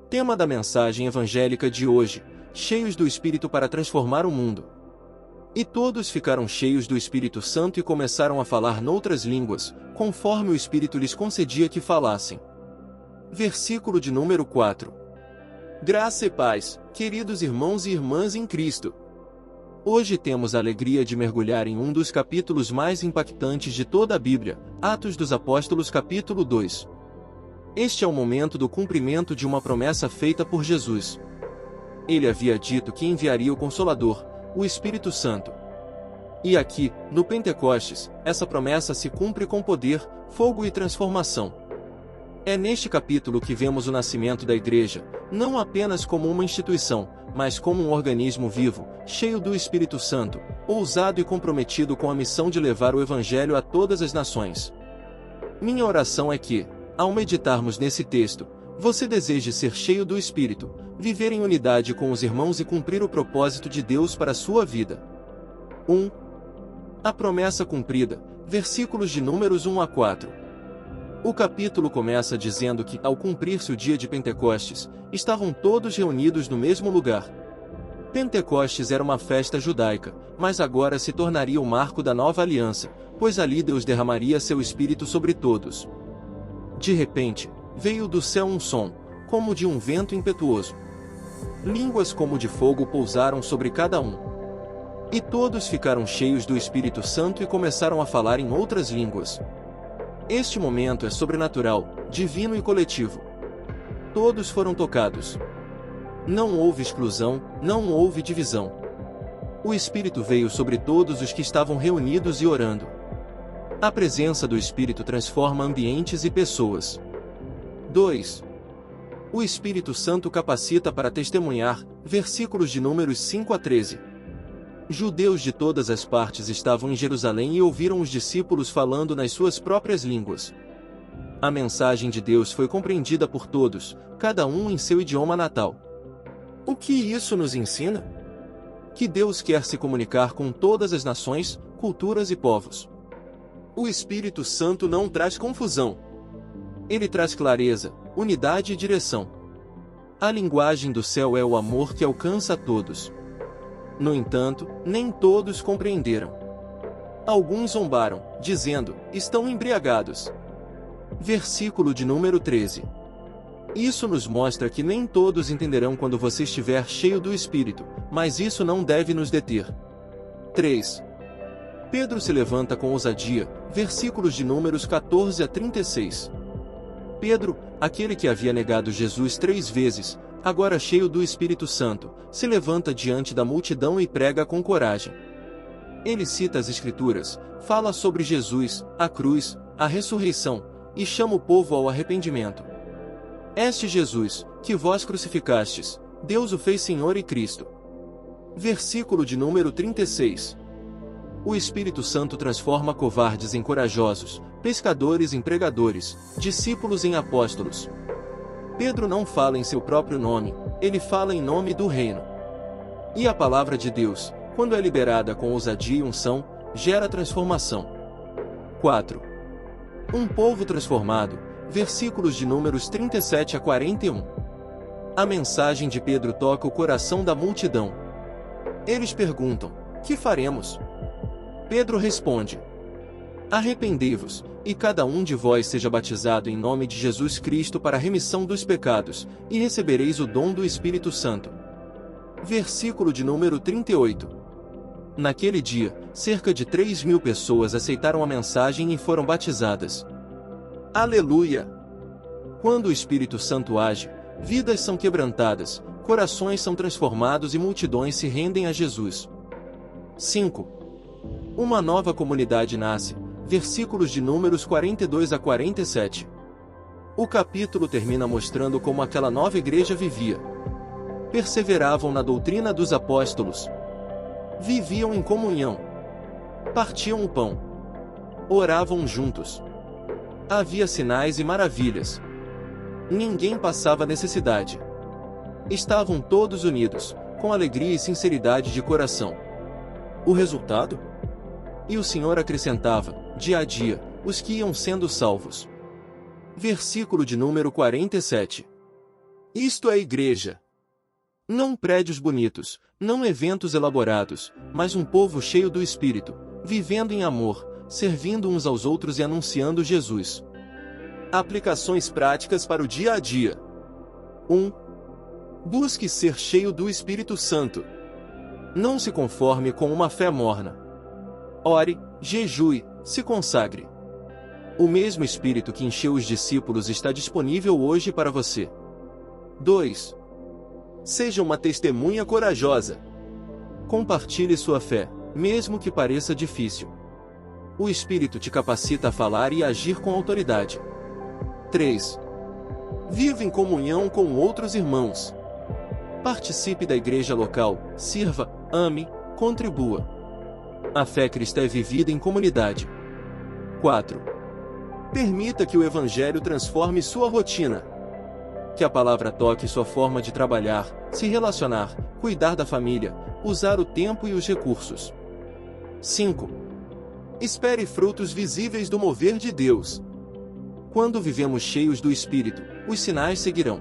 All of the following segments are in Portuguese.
Tema da mensagem evangélica de hoje: cheios do Espírito para transformar o mundo. E todos ficaram cheios do Espírito Santo e começaram a falar noutras línguas, conforme o Espírito lhes concedia que falassem. Versículo de número 4. Graça e paz, queridos irmãos e irmãs em Cristo. Hoje temos a alegria de mergulhar em um dos capítulos mais impactantes de toda a Bíblia, Atos dos Apóstolos capítulo 2. Este é o momento do cumprimento de uma promessa feita por Jesus. Ele havia dito que enviaria o Consolador, o Espírito Santo. E aqui, no Pentecostes, essa promessa se cumpre com poder, fogo e transformação. É neste capítulo que vemos o nascimento da Igreja, não apenas como uma instituição, mas como um organismo vivo, cheio do Espírito Santo, ousado e comprometido com a missão de levar o Evangelho a todas as nações. Minha oração é que, ao meditarmos nesse texto, você deseje ser cheio do Espírito, viver em unidade com os irmãos e cumprir o propósito de Deus para a sua vida. 1. A promessa cumprida, versículos de números 1 a 4. O capítulo começa dizendo que, ao cumprir-se o dia de Pentecostes, estavam todos reunidos no mesmo lugar. Pentecostes era uma festa judaica, mas agora se tornaria o marco da nova aliança, pois ali Deus derramaria seu Espírito sobre todos. De repente, veio do céu um som, como de um vento impetuoso. Línguas como de fogo pousaram sobre cada um. E todos ficaram cheios do Espírito Santo e começaram a falar em outras línguas. Este momento é sobrenatural, divino e coletivo. Todos foram tocados. Não houve exclusão, não houve divisão. O Espírito veio sobre todos os que estavam reunidos e orando. A presença do Espírito transforma ambientes e pessoas. 2. O Espírito Santo capacita para testemunhar, versículos de números 5 a 13. Judeus de todas as partes estavam em Jerusalém e ouviram os discípulos falando nas suas próprias línguas. A mensagem de Deus foi compreendida por todos, cada um em seu idioma natal. O que isso nos ensina? Que Deus quer se comunicar com todas as nações, culturas e povos. O Espírito Santo não traz confusão. Ele traz clareza, unidade e direção. A linguagem do céu é o amor que alcança a todos. No entanto, nem todos compreenderam. Alguns zombaram, dizendo: estão embriagados. Versículo de número 13. Isso nos mostra que nem todos entenderão quando você estiver cheio do Espírito, mas isso não deve nos deter. 3. Pedro se levanta com ousadia, versículos de números 14 a 36. Pedro, aquele que havia negado Jesus 3 vezes, agora cheio do Espírito Santo, se levanta diante da multidão e prega com coragem. Ele cita as Escrituras, fala sobre Jesus, a cruz, a ressurreição, e chama o povo ao arrependimento. Este Jesus, que vós crucificastes, Deus o fez Senhor e Cristo. Versículo de número 36. O Espírito Santo transforma covardes em corajosos, pescadores em pregadores, discípulos em apóstolos. Pedro não fala em seu próprio nome, ele fala em nome do reino. E a palavra de Deus, quando é liberada com ousadia e unção, gera transformação. 4. Um povo transformado, versículos de números 37 a 41. A mensagem de Pedro toca o coração da multidão. Eles perguntam: que faremos? Pedro responde: arrependei-vos, e cada um de vós seja batizado em nome de Jesus Cristo para a remissão dos pecados, e recebereis o dom do Espírito Santo. Versículo de número 38. Naquele dia, cerca de 3.000 pessoas aceitaram a mensagem e foram batizadas. Aleluia! Quando o Espírito Santo age, vidas são quebrantadas, corações são transformados e multidões se rendem a Jesus. 5. Uma nova comunidade nasce, versículos de números 42 a 47. O capítulo termina mostrando como aquela nova igreja vivia. Perseveravam na doutrina dos apóstolos. Viviam em comunhão. Partiam o pão. Oravam juntos. Havia sinais e maravilhas. Ninguém passava necessidade. Estavam todos unidos, com alegria e sinceridade de coração. O resultado? E o Senhor acrescentava, dia a dia, os que iam sendo salvos. Versículo de número 47. Isto é igreja. Não prédios bonitos, não eventos elaborados, mas um povo cheio do Espírito, vivendo em amor, servindo uns aos outros e anunciando Jesus. Aplicações práticas para o dia a dia. 1. Busque ser cheio do Espírito Santo. Não se conforme com uma fé morna. Ore, jejue, se consagre. O mesmo Espírito que encheu os discípulos está disponível hoje para você. 2. Seja uma testemunha corajosa. Compartilhe sua fé, mesmo que pareça difícil. O Espírito te capacita a falar e agir com autoridade. 3. Viva em comunhão com outros irmãos. Participe da igreja local, sirva, ame, contribua. A fé cristã é vivida em comunidade. 4. Permita que o Evangelho transforme sua rotina. Que a palavra toque sua forma de trabalhar, se relacionar, cuidar da família, usar o tempo e os recursos. 5. Espere frutos visíveis do mover de Deus. Quando vivemos cheios do Espírito, os sinais seguirão.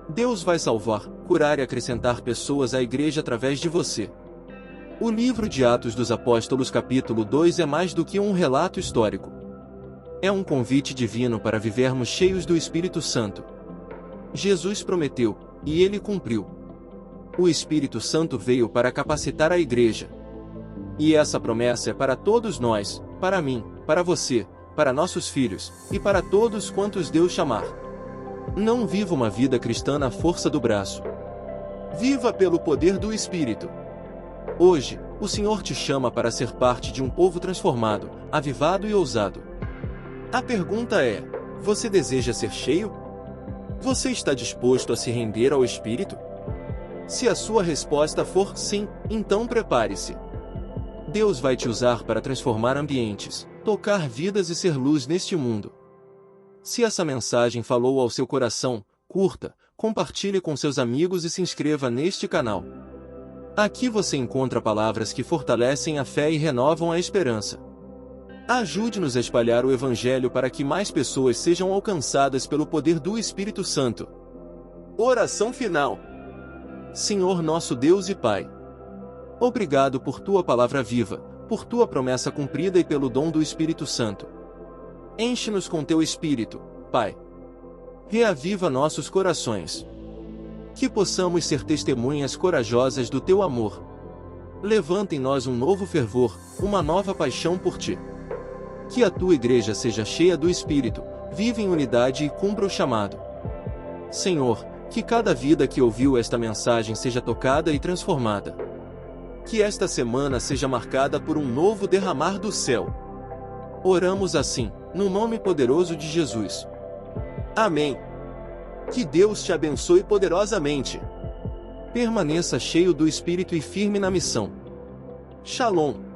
Deus vai salvar, curar e acrescentar pessoas à igreja através de você. O livro de Atos dos Apóstolos capítulo 2 é mais do que um relato histórico. É um convite divino para vivermos cheios do Espírito Santo. Jesus prometeu, e ele cumpriu. O Espírito Santo veio para capacitar a igreja. E essa promessa é para todos nós, para mim, para você, para nossos filhos, e para todos quantos Deus chamar. Não viva uma vida cristã na força do braço. Viva pelo poder do Espírito. Hoje, o Senhor te chama para ser parte de um povo transformado, avivado e ousado. A pergunta é: você deseja ser cheio? Você está disposto a se render ao Espírito? Se a sua resposta for sim, então prepare-se. Deus vai te usar para transformar ambientes, tocar vidas e ser luz neste mundo. Se essa mensagem falou ao seu coração, curta, compartilhe com seus amigos e se inscreva neste canal. Aqui você encontra palavras que fortalecem a fé e renovam a esperança. Ajude-nos a espalhar o Evangelho para que mais pessoas sejam alcançadas pelo poder do Espírito Santo. Oração final. Senhor nosso Deus e Pai, obrigado por Tua palavra viva, por Tua promessa cumprida e pelo dom do Espírito Santo. Enche-nos com Teu Espírito, Pai. Reaviva nossos corações. Que possamos ser testemunhas corajosas do Teu amor. Levanta em nós um novo fervor, uma nova paixão por Ti. Que a Tua igreja seja cheia do Espírito, viva em unidade e cumpra o chamado. Senhor, que cada vida que ouviu esta mensagem seja tocada e transformada. Que esta semana seja marcada por um novo derramar do céu. Oramos assim, no nome poderoso de Jesus. Amém. Que Deus te abençoe poderosamente. Permaneça cheio do Espírito e firme na missão. Shalom.